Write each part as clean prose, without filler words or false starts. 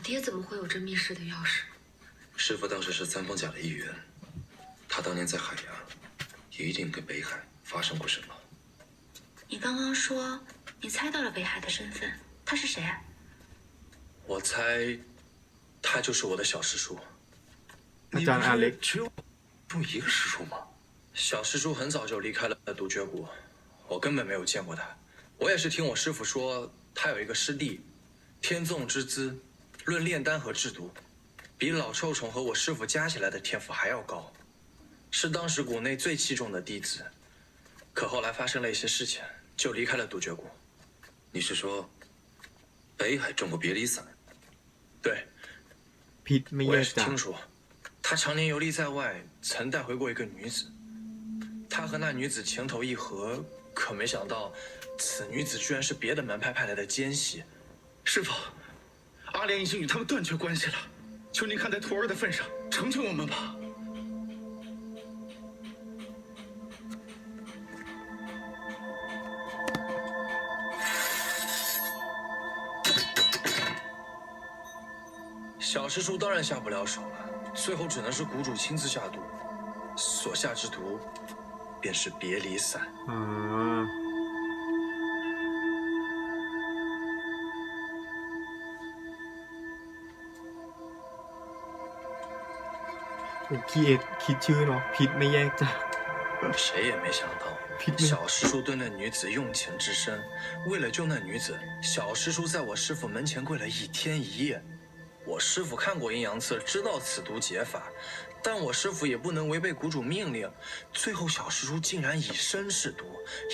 爹怎么会有这密室的钥匙？师傅当时是三方甲的一员，他当年在海牙，也一定跟北海发生过什么。你刚刚说你猜到了北海的身份，他是谁？我猜，他就是我的小师叔。อาจารย์อาเล็ก 只有一个师叔吗？小师叔很早就离开了独绝谷，我根本没有见过他。我也是听我师傅说，他有一个师弟，天纵之姿，论炼丹和制毒，比老臭虫和我师傅加起来的天赋还要高，是当时谷内最器重的弟子。可后来发生了一些事情，就离开了独绝谷。你是说，北海中过别离散？对， พิษไม่ 我 แย 也 ก 是 จาก 听说，他常年游历在外，曾带回过一个女子。他和那女子情投意合，可没想到，此女子居然是别的门派派来的奸细。师傅，阿莲已经与他们断绝关系了，求您看在徒儿的份上，成全我们吧。小师叔当然下不了手了，最后只能是谷主亲自下毒，所下之毒，便是别离散。 อ่าโอ้คีเอ็ดคิดชื่อเนาะพิษไม่แยกจาก 谁也没想到，小师叔对那女子用情至深，为了救那女子，小师叔在我师傅门前跪了1天1夜。我师傅看过阴阳册，知道此毒解法，但我师傅也不能违背谷主命令。最后，小师叔竟然以身试毒，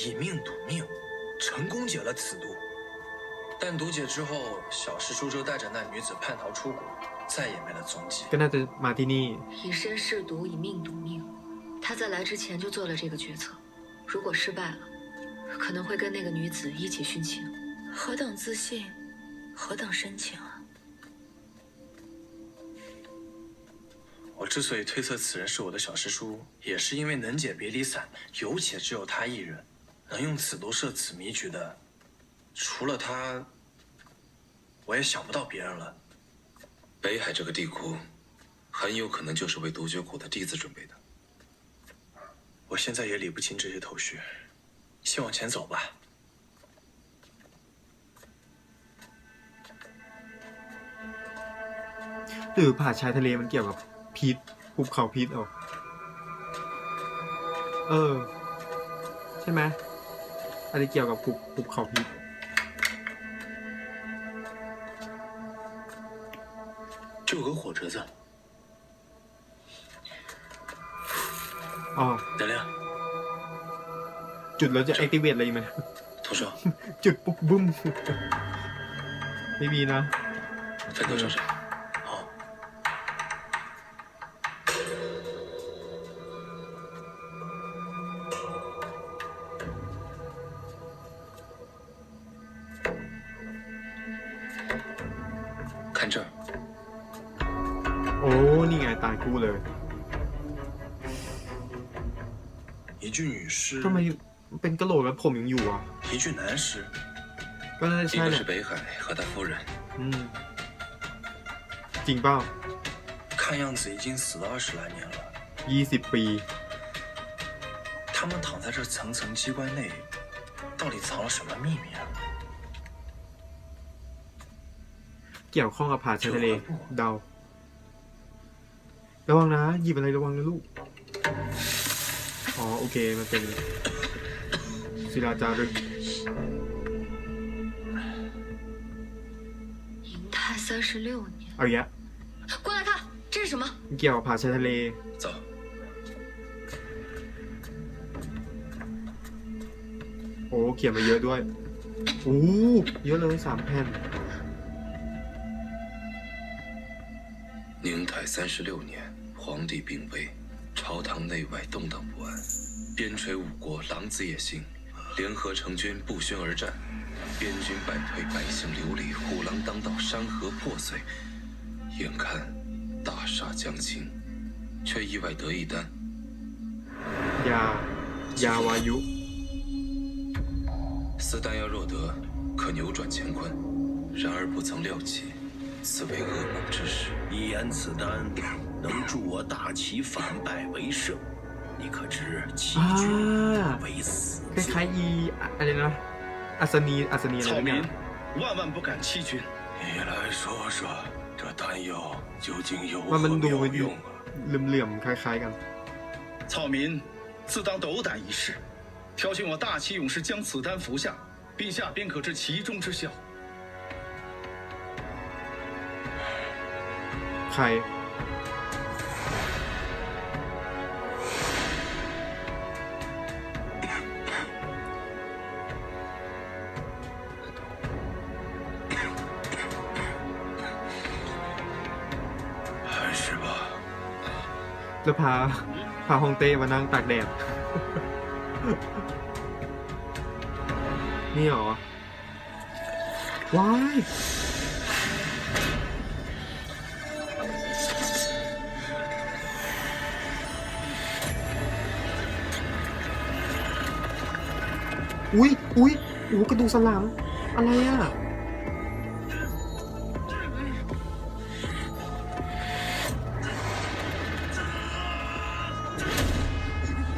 以命赌命，成功解了此毒。但毒解之后，小师叔就带着那女子叛逃出谷，再也没了踪迹。 ก็น่าจะมาที่นี่ 以身试毒，以命赌命。他在来之前就做了这个决策，如果失败了，可能会跟那个女子一起殉情。何等自信，何等深情啊！ 我之所以推测此人是我的小师叔，也是因为能解别离散，有且只有他一人，能用此毒设此迷局的，除了他，我也想不到别人了。北海这个地窟，很有可能就是为独绝谷的弟子准备的。我现在也理不清这些头绪，先往前走吧。 หรือป่าชายทะเลมันเกี่ยวกับพิษภูเขาพิษเหรอใช่ไหมอาจจะเกี่ยวกับภูเขาพิษ 这有个火折子， อ๋อ 点亮。 จุดแล้วจะ activate อะไรไหม 头上， จุดปุ๊บบึ้ม ไม่มีนะ 在头上。好。看这儿， โอ้นี่ไงตายคู่เลย 一具女尸， ทำไมเป็นกะโหลกแล้วผมยังอยู่อ่ะ 一具男尸， ก็น่าจะ 应 ใช่ 该 แห 是 ละ 北海和他夫人。 จริงเปล่า 看样子已经死了20来年了。 20 ปี 他们躺在这层层机关内，到底藏了什么秘密啊？ เกี่ยวข้องกับผาชายทะเลเดาระวังนะหยิบอะไรระวังนะลูกอ๋อโอเคมันเป็นศิลาจารึก 银泰36年， เอาอย่างเงี้ย 过来看，这是什么？ เกี่ยวกับผาชายทะเล 走， โอ้เขียนมาเยอะด้วยโอ้เยอะเลย3 แผ่น 宁泰36年，皇帝病危，朝堂内外动荡不安，边陲五国狼子野心，联合成军不宣而战，边军败退，百姓流离，虎狼当道，山河破碎。眼看大厦将倾，却意外得一单。 ยาวายุ 此丹药若得，可扭转乾坤。然而不曾料起，此为噩梦之事。一言此丹能助我大齐反败为胜，你可知欺君为死 คล้ายๆอีอะไรนะอัศนีอะไร 草 เนี่ย 民万万不敢欺君。你来说说，这丹药究竟有 ว่า 何 มันดู 妙用啊？ เหลื่อมๆคล้ายๆกัน 草民自当斗胆一试，挑选我大齐勇士将此丹服下，陛下便可知其中之效。 ใคร 还是吧。 แล้วพาฮองเต้มานั่งตากแดด นี่เหรอ ว้าย อุ๊ยโอ้กระดูกสันหลัง อะไรอ่ะ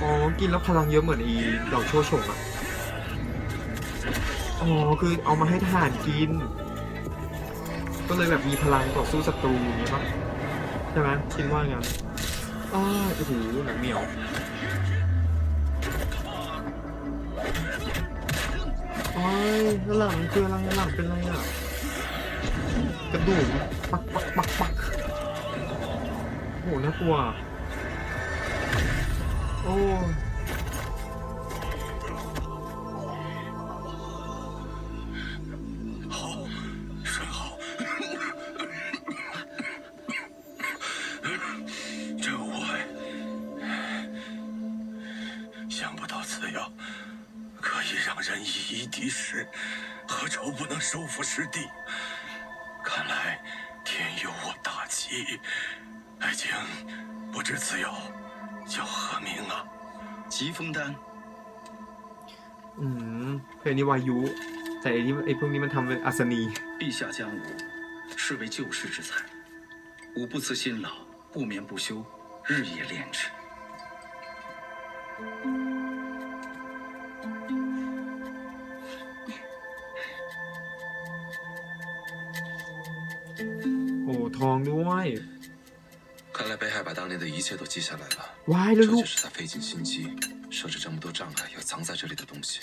อ๋อ กินแล้วพลังเยอะเหมือนอีดอกโชว์ฉงอ่ะ อ๋อ คือเอามาให้ทหารกิน ก็เลยแบบมีพลังต่อสู้ศัตรูอย่างนี้ปะใช่ไหมคิดว่างั้นอ้าวโอ้โหหนังเหนียวโอ้ยแล้วหลังคืออะไรหลังเป็นอะไรอ่ะ กระดูกปักโอ้โหน่ากลัว โอ้ 好，甚好。这我想不到此药可以让人以夷敌师，何愁不能收复失地？看来天佑我大齐。爱卿，不知此药叫何名啊？疾风丹， เพลงนี้วายุ แต่ไอ้พวกนี้มันทำเป็นอัศนี 陛下将吾视为救世之才，吾不辞辛劳，不眠不休，日夜炼制。 โอ้ทองด้วย 看来北海把当年的一切都记下来了。 ว้ายแล้ว 这 ลู 就 ก 是他费尽心机设置这么多障碍，要藏在这里的东西。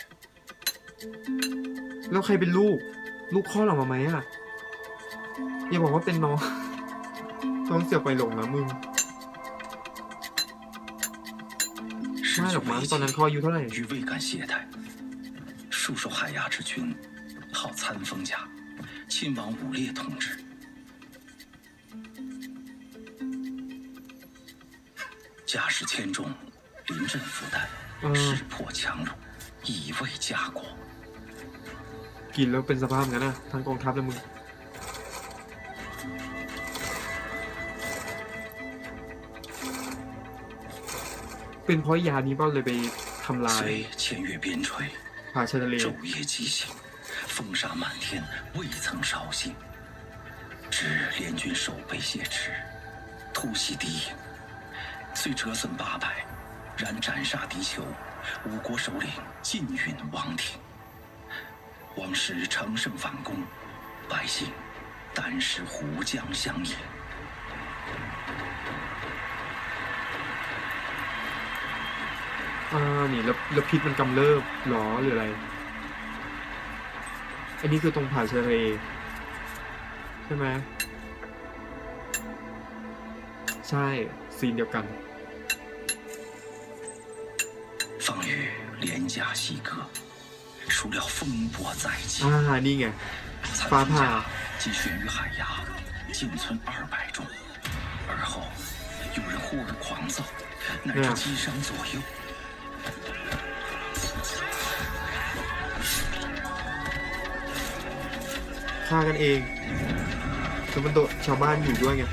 แล้วใครเป็นลูก ลูกคลอดออกมาไหมอ่ะ อย่าบอกว่าเป็นน้อง ต้องเสียไปหลงนะมึง 失 ไม่ 去 หรอกมั้ง 危 ตอนนั้น 机 เขาอายุเท่าไหร่ 与未敢懈怠，戍守海牙之君，号参风甲，亲王武烈统治。家世千重，临阵赴担，势破强虏，以卫家国。 กินแล้วเป็นสภาพงั้นนะทั้งกองทัพเลยมึง เป็นเพราะยานี้เปล่าเลยไปทำลาย 虽千越边陲， ผาชายทะเล 昼夜疾行，风沙漫天，未曾稍息。至联军守备懈迟，突袭敌营，虽折损800，然斩杀敌酋，吴国首领尽陨亡庭。王师乘胜反攻，百姓单食湖江相迎。 นี่แล้วพิษมันกำเริบหรอหรืออะไร อันนี้คือตรงผาชายทะเลใช่ไหมใช่ซีนเดียวกัน 方宇连加西歌，孰料风波再起。 นี่ไง 参 ฟ้า 风 ผ่า 甲击悬于海牙，仅存200众。而后有人忽而狂躁，乃至击伤左右。 ฆ่ากันเองแล้วมันโดนชาวบ้านอยู่ด้วยไง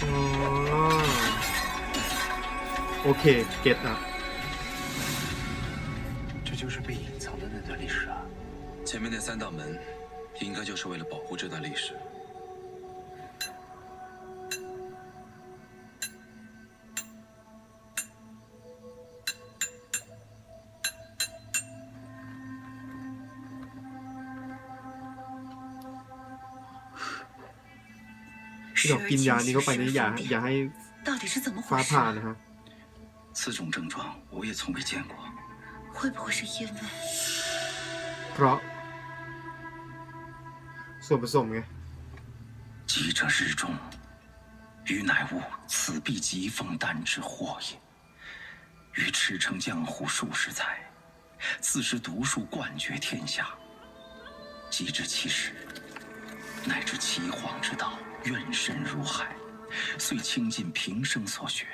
อ๋อ โอเค เก็ตอ่ะ 这就是被隐藏的那段历史啊！前面那3道门，应该就是为了保护这段历史。ที่บอกกินยานี้เข้าไปนี่อย่าให้ 到底是怎么 ฟ้า 回事 ผ่านะฮะ 此种症状我也从未见过。会不会是因为 เพราะส่วนผสมไง 记者日中，余乃悟此必疾风丹之祸也。于驰骋江湖数十载，自是独树冠绝天下。及至其时，乃知岐黄之道，渊深如海，遂倾尽平生所学，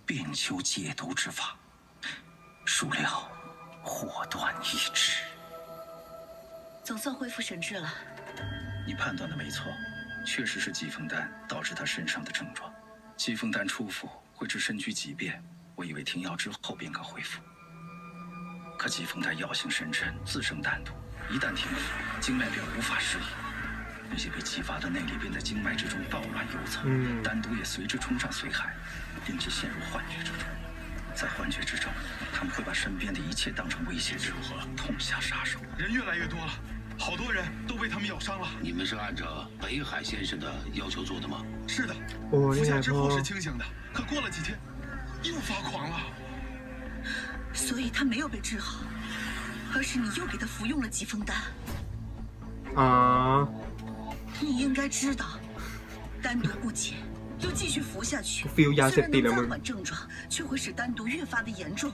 遍求解毒之法。孰料祸端易至。总算恢复神智了？你判断的没错，确实是疾风丹导致他身上的症状。疾风丹初服会致身躯疾变，我以为停药之后便可恢复。可疾风丹药性深沉，自生丹毒，一旦停服，经脉便无法适应。那些被激发的内力便在经脉之中暴乱游走，丹毒也随之冲上髓海，令其陷入幻觉之中。在幻觉之中，他们会把身边的一切当成威胁之物，痛下杀手。人越来越多了，好多人都被他们咬伤了。你们是按照北海先生的要求做的吗？是的， โอ้ 服 นี่ไง 下之 พ่อ 后是清醒的，可过了几天又发狂了。所以他没有被治好，而是你又给他服用了疾风丹。 อ๋อ 你应该知道，丹毒不减，又继续服下去， ฟิลยา 虽 เสพ 然 ติด 能 แล้วมึ 暂 ง 缓症状，却会使丹毒越发的严重。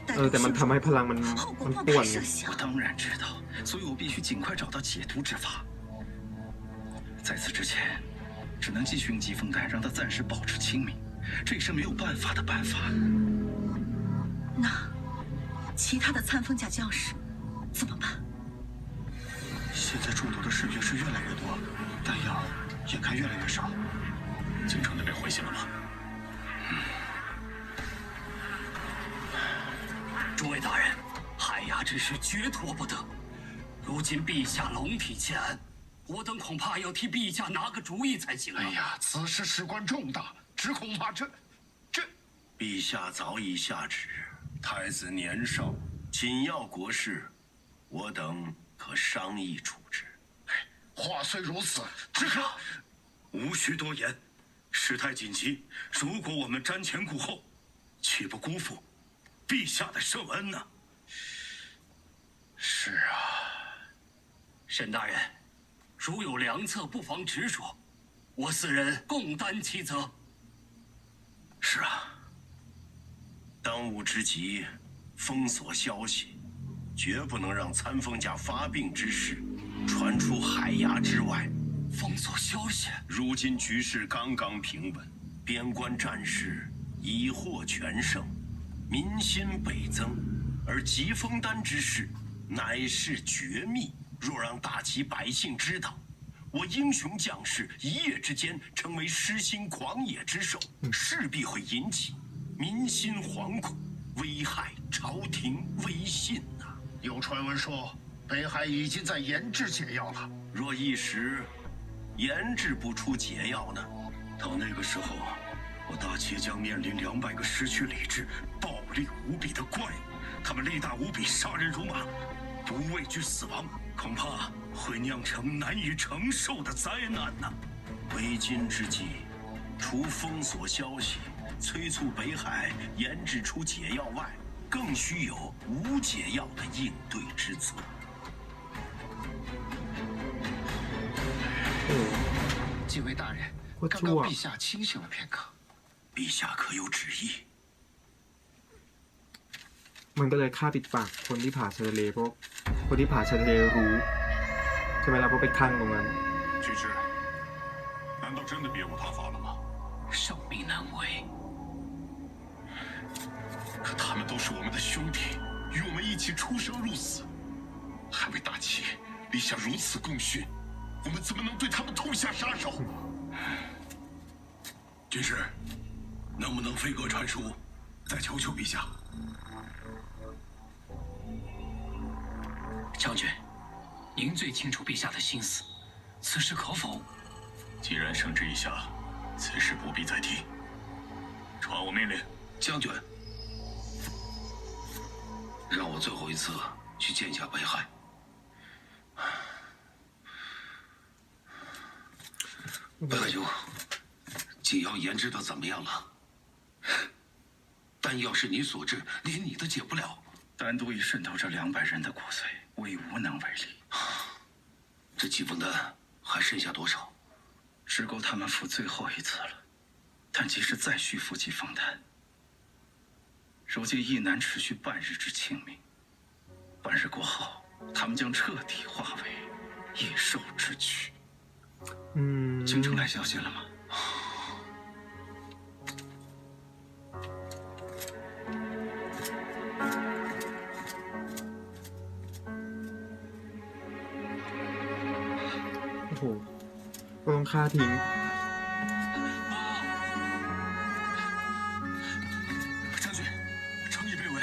丹 เออ 毒 แต่มัน 性 ทำให้พลังมัน 后果 มัน 不 ป่ว 堪 น 设 我 想。当然知道，所以我必须尽快找到解毒之法。在此之前，只能继续用疾风丹让他暂时保持清明，这也是没有办法的办法。那其他的参风甲将士怎么办？现在中毒的士兵是越来越多，弹药也该越来越少。京城那边回信了吗？诸位大人，海牙之事绝脱不得。如今陛下龙体欠安，我等恐怕要替陛下拿个主意才行啊！哎呀，此事事关重大，只恐怕这……陛下早已下旨，太子年少，紧要国事，我等可商议处置。话虽如此，只可……无需多言，事态紧急，如果我们瞻前顾后，岂不辜负陛下的圣恩呢？是啊，沈大人，如有良策，不妨直说，我四人共担其责。是啊，当务之急，封锁消息，绝不能让参风甲发病之事传出海牙之外。封锁消息，如今局势刚刚平稳，边关战事已获全胜，民心北增，而疾风丹之事乃是绝密。若让大齐百姓知道，我英雄将士一夜之间成为失心狂野之兽，势必会引起民心惶恐，危害朝廷威信呐。有传闻说北海已经在研制解药了。若一时研制不出解药呢？到那个时候，我大齐将面临200个失去理智、暴力无比的怪物，他们力大无比，杀人如麻，不畏惧死亡，恐怕会酿成难以承受的灾难呐。为今之计，除封锁消息、催促北海研制出解药外，更需有无解药的应对之策。 几位大人，刚刚陛下清醒了片刻。陛下可有旨意？ มันก็เลยฆ่าปิดปากคนที่ผ่าชายทะเลพวกคนที่ผ่าชายทะเลรู้ใช่ไหมล่ะเพราะไปข้างตรงนั้น 居士，难道真的别无他法了吗？生命难违。可他们都是我们的兄弟，与我们一起出生入死，捍卫大齐，立下如此功勋，我们怎么能对他们痛下杀手？军师，能不能飞鸽传书，再求求陛下？将军，您最清楚陛下的心思，此事可否？既然圣旨已下，此事不必再提。传我命令。将军，让我最后一次去见一下北海。北海兄，解药研制的怎么样了？丹药是你所制，连你的解不了。丹毒已渗透这200人的骨髓，我已无能为力。这几封丹还剩下多少？只够他们服最后一次了。但即使再需服几封丹，如今亦难持续半日之清明。半日过后，他们将彻底化为野兽之躯。京城来消息了吗？โอ้โหก็ต้องฆ่าทิ้ง将军，城已被围，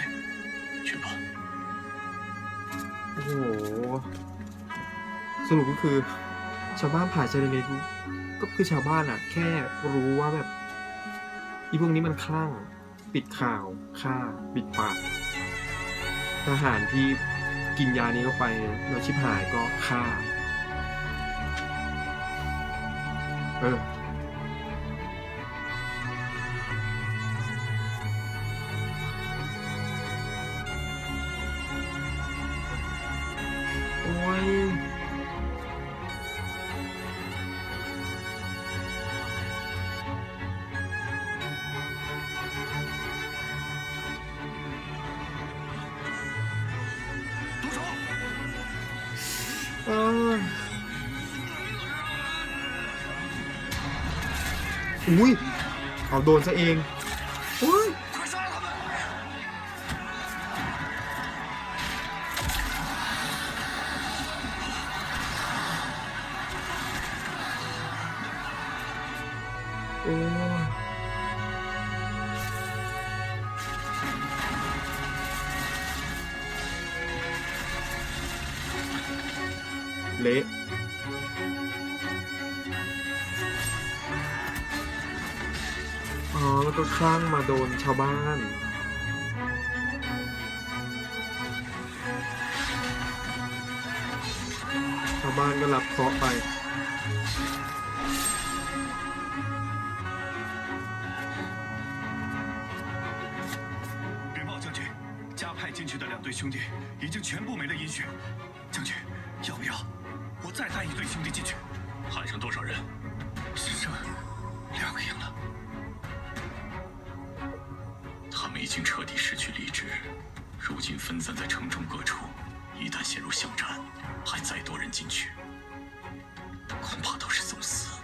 去吧。โอ้โหสรุปก็คือชาวบ้านผ่าเจริญรู้ก็คือชาวบ้านอะแค่รู้ว่าแบบอีพวกนี้มันคลั่งปิดข่าวฆ่าปิดปากทหารที่กินยานี้เข้าไปแล้วชิบหายก็ฆ่าโอ้ยอุ้ยเอาโดนซะเองอุ้ยโอ้เละแล้วก็คลั่งมาโดนชาวบ้านก็รับเคราะห์ไป禀报将军，加派进去的2队兄弟已经全部没了音讯。将军，要不要我再带1队兄弟进去？还剩多少人？只剩2个营了。他们已经彻底失去理智，如今分散在城中各处，一旦陷入巷战，还再多人进去，恐怕都是送死。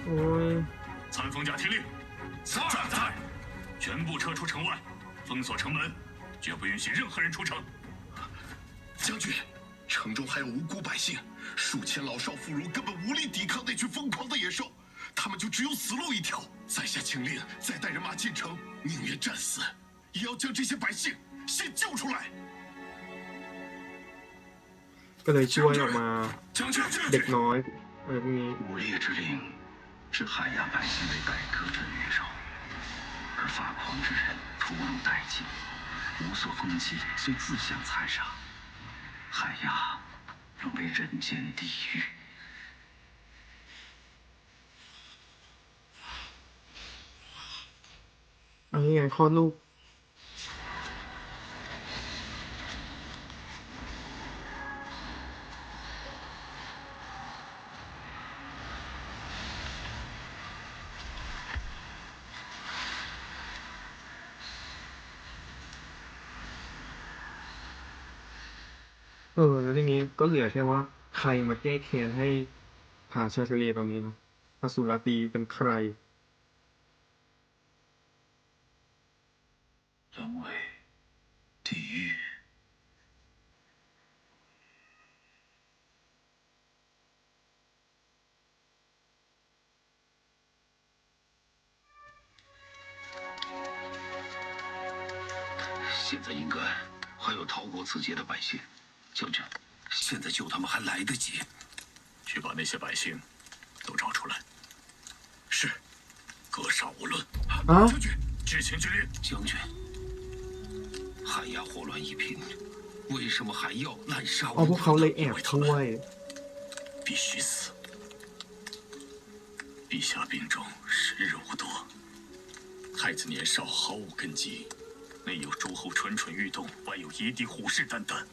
โอ้ย参封甲听令，在，全部撤出城外，封锁城门，绝不允许任何人出城。将军，城中还有无辜百姓，数千老少妇孺根本无力抵抗那群疯狂的野兽，他们就只有死路一条。在下请令，再带人马进城，宁愿战死，也要将这些百姓先救出来。 ก็เลยช่วยออกมาเด็กน้อยอะไรพวกนี้ 武烈之令是海牙百姓为待客者女手，而发狂之人屠戮殆尽，无所风纪，虽自相残杀，海牙仍为人间地狱。อันนี้ไงคลอดลูกแล้วทีนี้ก็เหลือแค่ว่าใครมาแก้แค้นให้ผาชาทะเลตรงนี้เนาะอสุรตีเป็นใคร沦为地狱。现在应该还有逃过此劫的百姓，将军，现在救他们还来得及。去把那些百姓都找出来。是，格杀勿论。将军，执行军令。将军，海牙祸乱一平，为什么还要滥杀无 อ๋อพวกเขา 辜 เล 的 ยแอบ 为他 ช่วย 们必须死。陛下病重，时日无多。太子年少，毫无根基，内有诸侯蠢蠢欲动，外有夷狄虎视眈眈。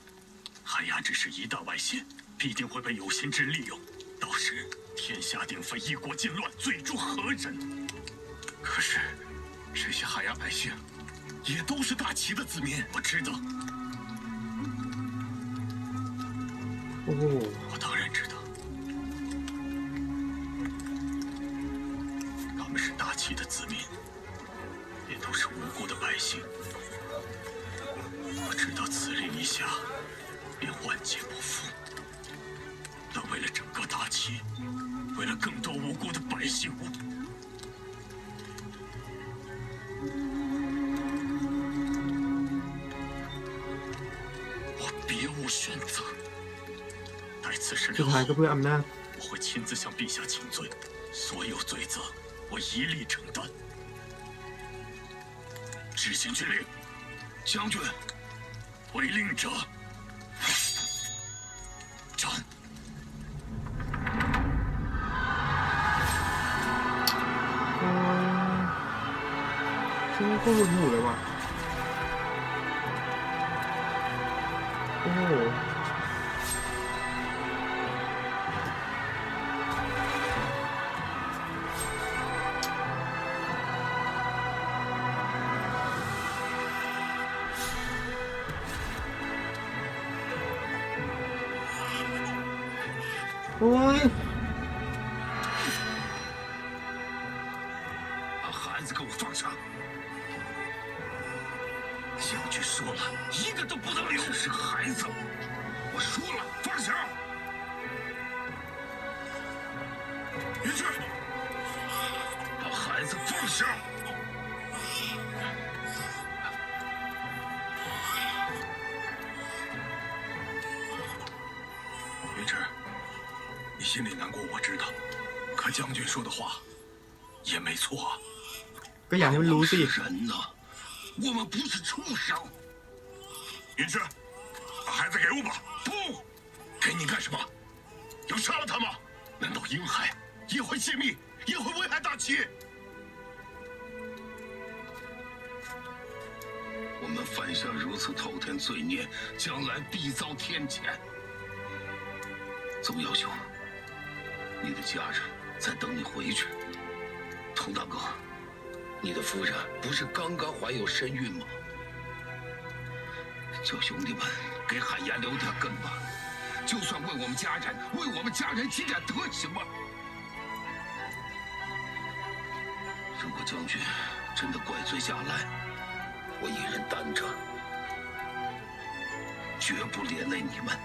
海牙只是一大外泄，必定会被有心之人利用。到时天下定非一国尽乱，罪诛何人？可是这些海牙百姓也都是大齐的子民，我知道。 โอ้โห 我当然知道，他们是大齐的子民，也都是无辜的百姓。我知道此令一下，便万劫不复。但为了整个大齐，为了更多无辜的百姓，我别无选择。 待此事 สุดท้ายก็เพื่ออำนาจ 我会亲自向陛下请罪，所有罪责我一力承担。执行军令，将军，违令者斩。ช่วงนี้ก็หดหูเลยว่ะโอ้โห โอ้ย 把孩子给我放下！将军说了，一个都不能留。这是孩子，我说了，放下！云志，把孩子放下！云志，你心里难过，我知道，可将军说的话也没错啊。 ก็อยากให้มันรู้สิ 人呢？我们不是畜生。云志，把孩子给我吧！不，给你干什么？要杀了他吗？难道婴孩也会泄密，也会危害大齐？我们犯下如此滔天罪孽，将来必遭天谴。宗耀兄，你的家人在等你回去。佟大哥。 你的夫人不是刚刚怀有身孕吗？叫兄弟们给海岩留点根吧，就算为我们家人，为我们家人积点德行吧。如果将军真的怪罪下来，我一人担着，绝不连累你们。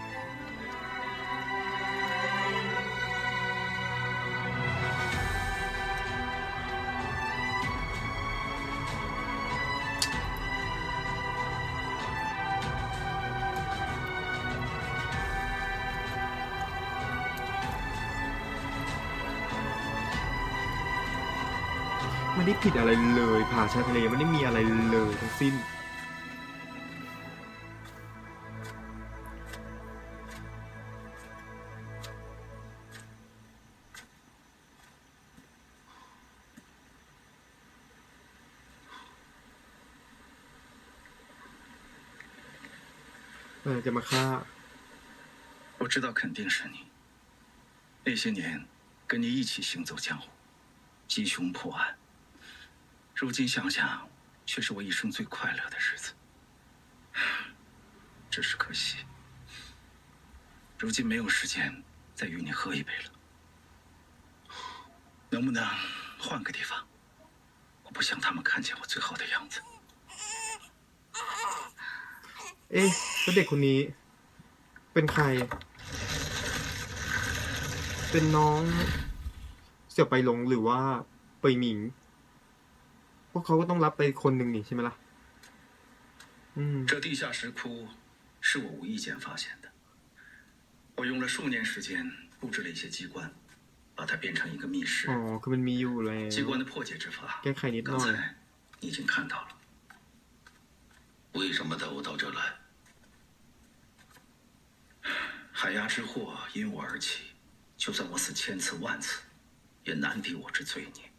ไม่ได้ผิดอะไรเลยผ่าชายทะเลไม่ได้มีอะไรเลยทั้งสิ้นจะมาฆ่า 我知道肯定是你。那些年跟你一起行走江湖，鸡凶破案。如今想想，却是我一生最快乐的日子。只是可惜，如今没有时间再与你喝一杯了。能不能换个地方？我不想他们看见我最后的样子。 เอ๊ะแล้วเด็กคนนี้เป็นใครเป็นน้องเสี่ยวไปหลงหรือว่าเปยหมิงพวกเขาก็ต้องรับไปคนหนึ่งนี่ใช่ไหมล่ะ这地下石窟是我无意间发现的，我用了数年时间布置了一些机关，把它变成一个密室。 อ๋อคือมันมีอยู่แล้ว 机关的破解之法， แก้ไขนิดหน่ 刚 อย 才你已经看到了。为什么带我到这来？海牙之祸因我而起，就算我死千次万次，也难抵我之罪孽。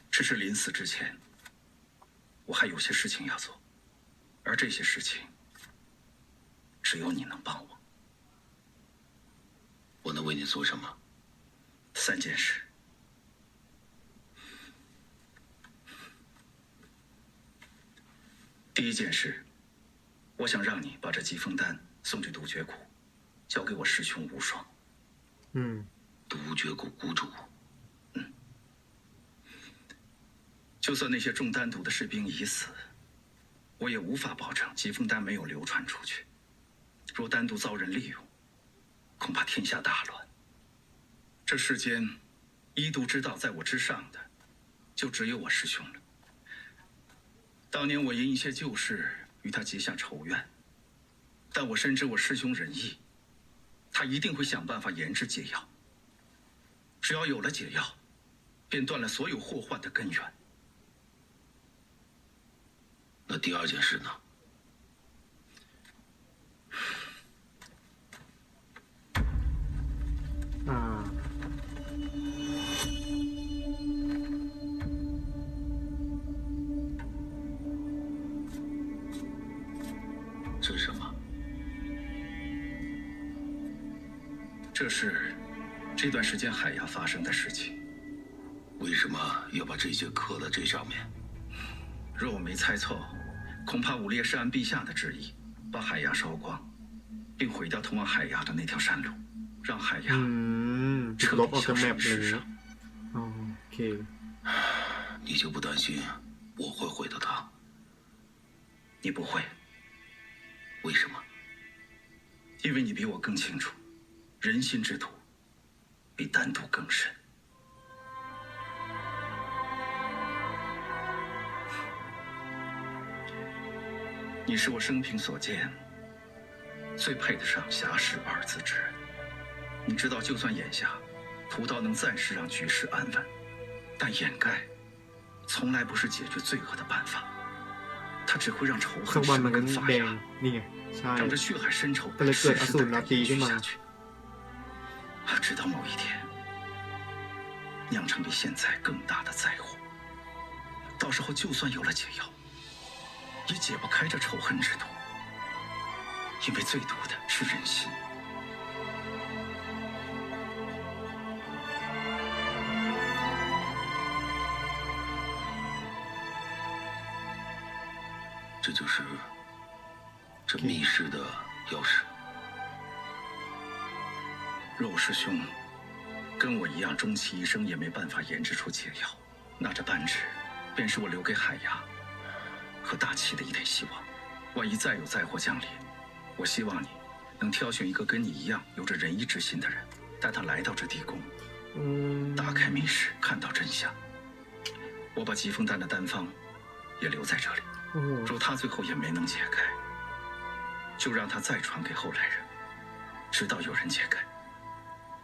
只是临死之前，我还有些事情要做，而这些事情，只有你能帮我。我能为你做什么？3件事。第一件事，我想让你把这疾风丹送去独绝谷，交给我师兄无双。独绝谷谷主。就算那些中丹毒的士兵已死，我也无法保证疾风丹没有流传出去。若丹毒遭人利用，恐怕天下大乱。这世间，医毒之道在我之上的，就只有我师兄了。当年我因一些旧事与他结下仇怨，但我深知我师兄仁义，他一定会想办法研制解药。只要有了解药，便断了所有祸患的根源。那第2件事呢？这是什么？这是这段时间海牙发生的事情。为什么要把这些刻在这上面？若我没猜错，恐怕武烈是按陛下的旨意，把海牙烧光，并毁掉通往海牙的那条山路，让海牙彻底消失于世上。你就不担心我会毁掉它？你不会。为什么？因为你比我更清楚，人心之毒比丹毒更深。你是我生平所见最配得上侠士2字之人。你知道，就算眼下屠刀能暂时让局势安稳，但掩盖从来不是解决罪恶的办法，它只会让仇恨生根发芽，让这血海深仇世世代代延续下去，直到某一天酿成比现在更大的灾祸。到时候就算有了解药，也解不开这仇恨之毒，因为最毒的是人心。这就是这密室的钥匙。若我师兄跟我一样，终其一生也没办法研制出解药，那这扳指便是我留给海牙和大齐的一点希望。万一再有灾祸降临，我希望你能挑选一个跟你一样有着仁义之心的人，带他来到这地宫，打开密室，看到真相。我把疾风丹的丹方也留在这里，若他最后也没能解开，就让他再传给后来人，直到有人解开。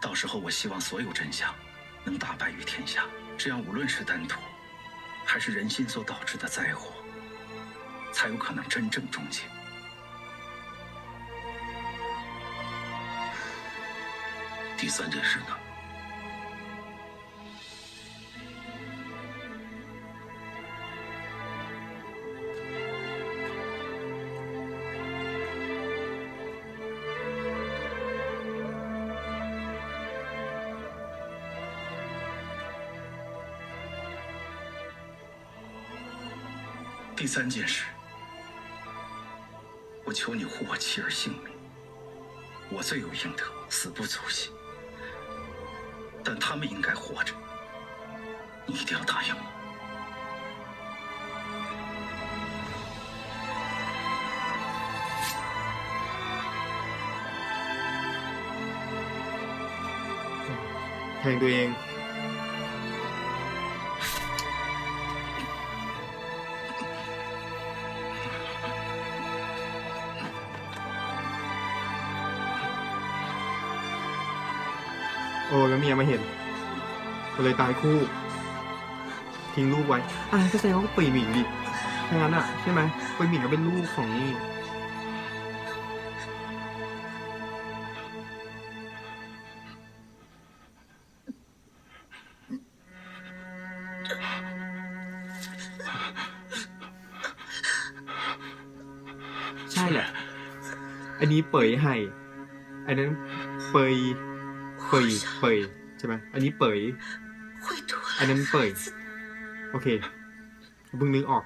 到时候我希望所有真相能大白于天下，这样无论是丹毒还是人心所导致的灾祸，才有可能真正终结。第3件事呢？第3件事，我求你护我妻儿性命。我罪有应得，死不足惜。但他们应该活着，你一定要答应我。แทงตัวเอง โอ้แล้วเมียมาเห็นก็เลยตายคู่ทิ้งลูกไว้ก็แสดงว่าปีหมิงดิถ้างั้นอ่ะใช่ไหมปีหมิงก็เป็นลูกของนี่ อันนี้เปยให้อันนั้นเปยใช่ไหมอันนี้เปยอันนั้นเปยโอเคเพิ่งนึกออก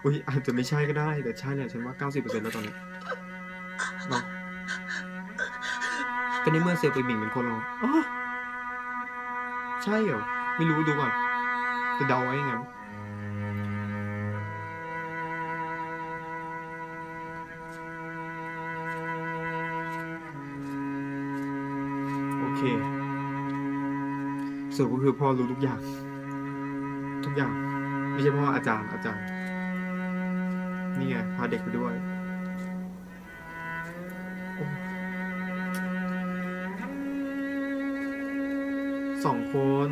อุ้ยอาจจะไม่ใช่ก็ได้แต่ใช่เนี่ยฉันว่า 90% แล้วตอนนี้เนาะก็ในเมื่อเสี่ยวไปหมิงเป็นคนเราอ๋อใช่เหรอไม่รู้ดูก่อนจะเดาไว้งั้นโอเคสรุปก็คือพ่อรู้ทุกอย่างไม่ใช่พ่ออาจารย์นี่ไงพาเด็กไปด้วย2 คน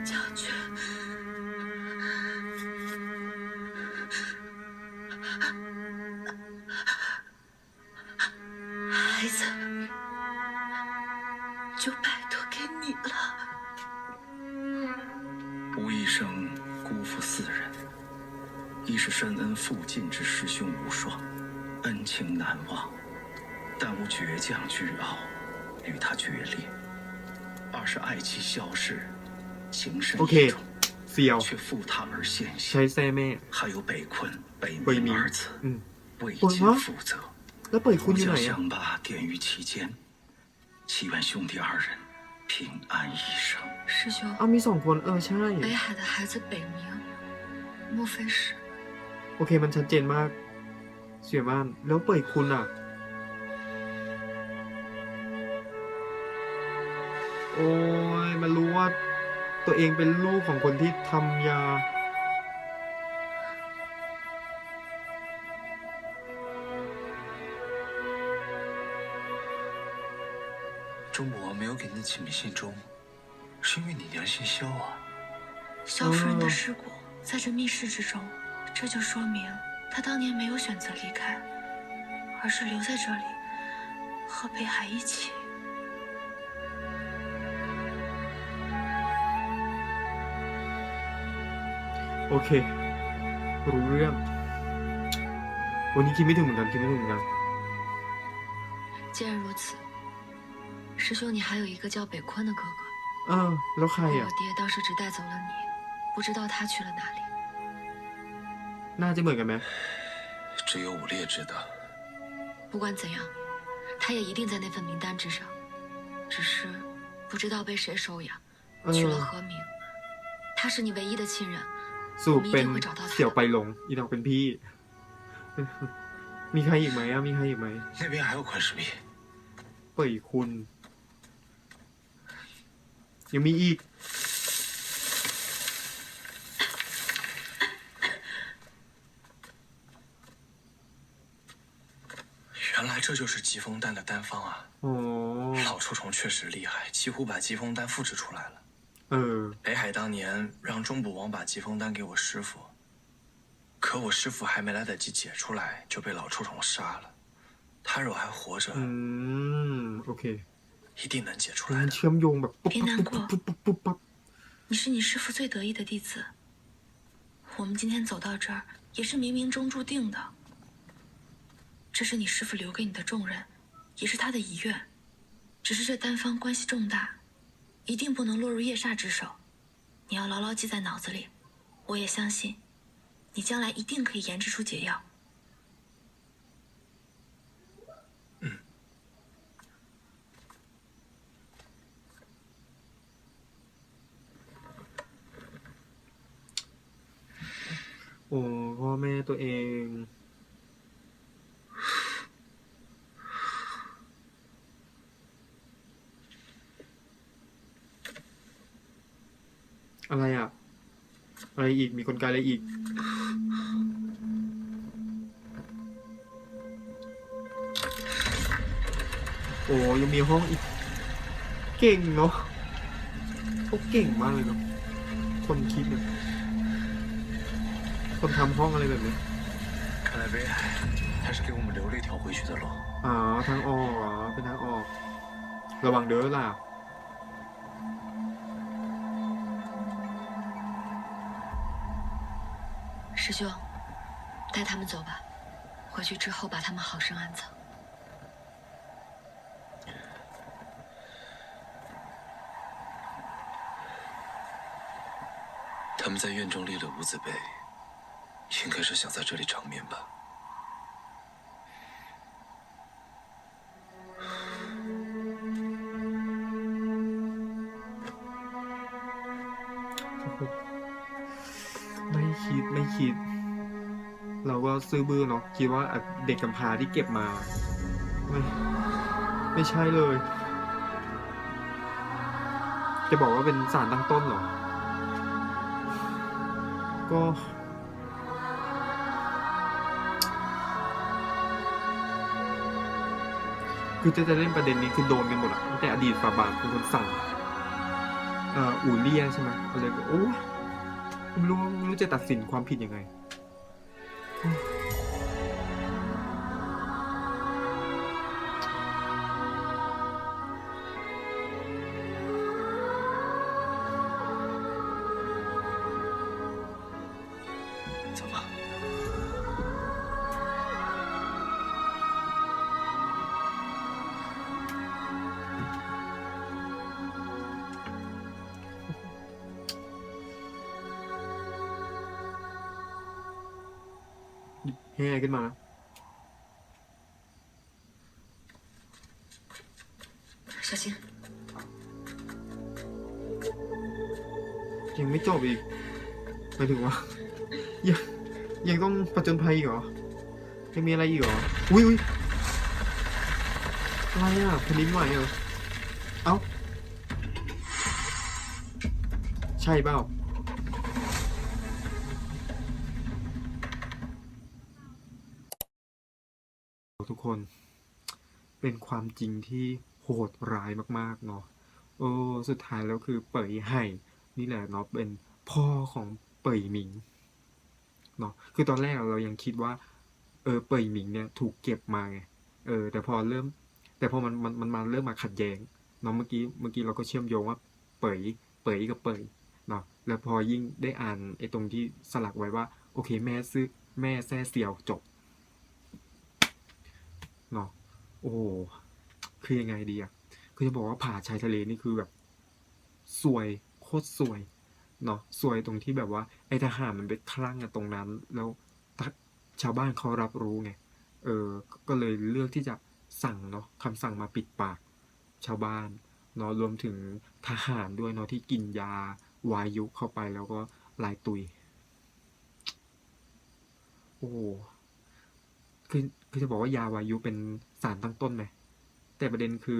将军，孩子就拜托给你了。无一生辜负4人，一是深恩负尽之师兄无双，恩情难忘，但无倔强倨傲，与他决裂；二是爱妻萧氏，情深意重，却负他而现形。还有北坤、北冥二子，为今负责。我将相霸奠于其间，祈愿兄弟2人平安一生。师兄มี2 คนใช่北海的孩子北冥莫非是โอเคมันชัดเจนมากเสียมากแล้วเปิดคุณอ่ะโอ้ยมันรู้ว่าตัวเองเป็นลูกของคนที่ทำยา钟母王没有给你起密信中，是因为你娘姓萧啊。萧夫人的尸骨在这密室之中，这就说明她当年没有选择离开，而是留在这里和北海一起。โอเครู้เรื่องวันนี้คิดไม่ถึงเหมือนกัน既然如此，师兄你还有一个叫北坤的哥哥。แล้วใครอ่ะ我爹倒是只带走了你，不知道他去了哪里。น่าจะเหมือนกันไหม只有武烈知道。不管怎样，他也一定在那份名单之上，只是不知道被谁收养，取了何名。他是你唯一的亲人，我们一定会找到他。เสี่ยวไปหลงอีดอกเป็นพี่มีใครอีกไหมมีใครอีกไหม那边还有块石壁เปิดคุณยังมีอีก原来这就是疾风丹的丹方啊！老臭虫确实厉害，几乎把疾风丹复制出来了。北海当年让中捕王把疾风丹给我师傅，可我师傅还没来得及解出来，就被老臭虫杀了。他若还活着，OK， 一定能解出来的。เชื่อมโยงแบบ别难过，你是你师傅最得意的弟子，我们今天走到这儿也是冥冥中注定的。这是你师父留给你的重任，也是他的遗愿。只是这丹方关系重大，一定不能落入夜煞之手。你要牢牢记在脑子里。我也相信，你将来一定可以研制出解药。โอ้พ่อแม่ตัวเอง อะไรอ่ะอะไรอีกมีกลไกอะไรอีกโอ้ยังมีห้องอีกเก่งเนาะเขาเก่งมากเลยเนาะคนคิดเนี่ยคนทำห้องอะไรแบบนี้看来北海他是给我们留了一条回去的路ทางออกเหรอเป็นทางออกระวังเด้อล่ะ师兄，带他们走吧，回去之后把他们好生安葬。他们在院中立了无字碑，应该是想在这里长眠吧。ไม่คิดเราก็ซื่อบื้อเนาะคิดว่าเด็กกำพร้าที่เก็บมาไม่ใช่เลยจะบอกว่าเป็นสารตั้งต้นเหรอก็คือจะเล่นประเด็นนี้คือโดนกันหมดอะตั้งแต่อดีตฟาบาทเป็นคนสั่งอู่เลี่ยใช่ไหมอะไรก็โอ้ไม่รู้จะตัดสินความผิดยังไง走吧。แห่ขึ้นมา小心。ยังไม่จบอีกหมายถึงว่ายังต้องประจนภัยอีกเหรอยังมีอะไรอีกเหรออุ้ยอะไรอ่ะแผ่นดินไหวเหรอเอ้าใช่เปล่าทุกคนเป็นความจริงที่โหดร้ายมากๆเนาะสุดท้ายแล้วคือเป่ยไห่นี่แหละเนาะเป็นพ่อของเป่ยหมิงเนาะคือตอนแรกเรายังคิดว่าเป่ยหมิงเนี่ยถูกเก็บมาไงแต่พอมันมาเริ่มมาขัดแย้งเนาะเมื่อกี้เราก็เชื่อมโยงว่าเป่ยกับเป่ยเนาะแล้วพอยิ่งได้อ่านไอ้ตรงที่สลักไว้ว่าโอเคแม่แซ่เซียวจบเนาะโอ้คือยังไงดีอะคือจะบอกว่าผ่าชายทะเลนี่คือแบบสวยโคตรสวยเนาะสวยตรงที่แบบว่าไอ้ทหารมันไปคลั่งกันตรงนั้นแล้วชาวบ้านเขารับรู้ไงก็เลยเลือกที่จะสั่งเนาะคำสั่งมาปิดปากชาวบ้านเนาะรวมถึงทหารด้วยเนาะที่กินยาวายุเข้าไปแล้วก็ลายตุยโอ้คือจะบอกว่ายาวายุเป็นสารตั้งต้นไหมแต่ประเด็นคือ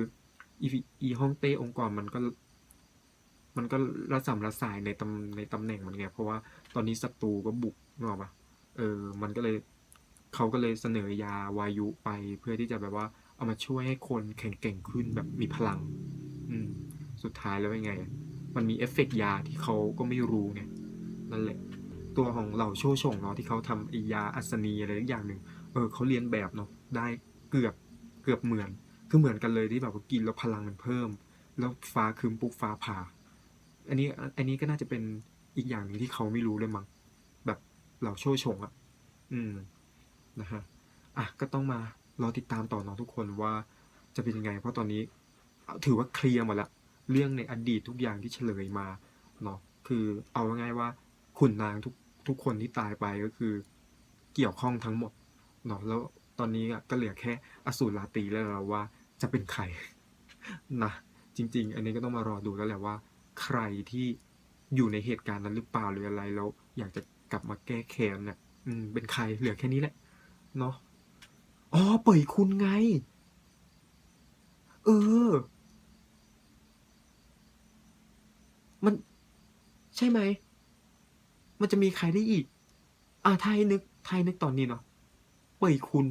อีฮ่องเต้องค์กรมันก็ระสำระสายในตำแหน่งมันไงเพราะว่าตอนนี้ศัตรูก็บุกนึกออกปะมันก็เลยเขาก็เลยเสนอยาวายุไปเพื่อที่จะแบบว่าเอามาช่วยให้คนแข็งแกร่งขึ้นแบบมีพลังสุดท้ายแล้วยังไงมันมีเอฟเฟกต์ยาที่เขาก็ไม่รู้ไงนั่นแหละตัวของเหล่าโชชงเนาะที่เขาทำไอยาอัศนีอะไรอย่างหนึ่งเขาเรียนแบบเนาะได้เกือบเหมือนคือเหมือนกันเลยที่แบบว่ากินแล้วพลังมันเพิ่มแล้วฟ้าคืมปุ๊บฟ้าผ่าอันนี้ก็น่าจะเป็นอีกอย่างหนึ่งที่เขาไม่รู้เลยมั้งแบบเหล่าโชชงนะฮะก็ต้องมารอติดตามต่อเนาะทุกคนว่าจะเป็นยังไงเพราะตอนนี้ถือว่าเคลียร์หมดละเรื่องในอดีตทุกอย่างที่เฉลยมาเนาะคือเอาง่ายๆว่าขุนนางทุกคนที่ตายไปก็คือเกี่ยวข้องทั้งหมดเนาะแล้วตอนนี้ก็เหลือแค่อสูรราตรีแล้วว่าจะเป็นใครนะจริงๆอันนี้ก็ต้องมารอดูแล้วแหละว่าใครที่อยู่ในเหตุการณ์นั้นหรือเปล่าหรืออะไรแล้วอยากจะกลับมาแก้แค้นเนี่ยเป็นใครเหลือแค่นี้แหละเนาะเป่ยคุณไงมันใช่ไหมมันจะมีใครได้อีกไทยนึกตอนนี้เนาะเป่ยคุณ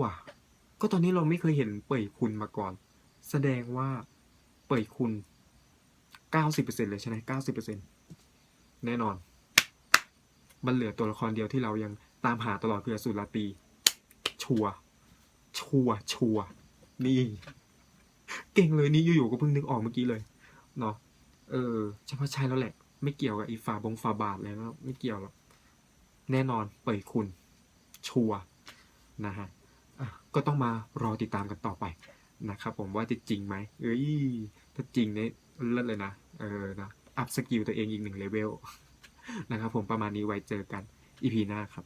ว่ะก็ตอนนี้เราไม่เคยเห็นเป่ยคุณมาก่อนแสดงว่าเป่ยคุณ 90% เลยใช่ไหม 90% แน่นอนมันเหลือตัวละครเดียวที่เรายังตามหาตลอดคืออสูรราตรีชัวร์นี่เก่งเลยนี่อยู่ๆก็เพิ่งนึกออกเมื่อกี้เลยเนาะเฉพาะใช่แล้วแหละไม่เกี่ยวกับอีฟาบาทแล้วไม่เกี่ยวหรอก แน่นอนเป่ยคุณชัวร์นะฮะก็ต้องมารอติดตามกันต่อไปนะครับผมว่าจะจริงไหมถ้าจริงเนี่ยเลิศเลยนะนะอัพสกิลตัวเองอีก1 เลเวลนะครับผมประมาณนี้ไว้เจอกัน EP หน้าครับ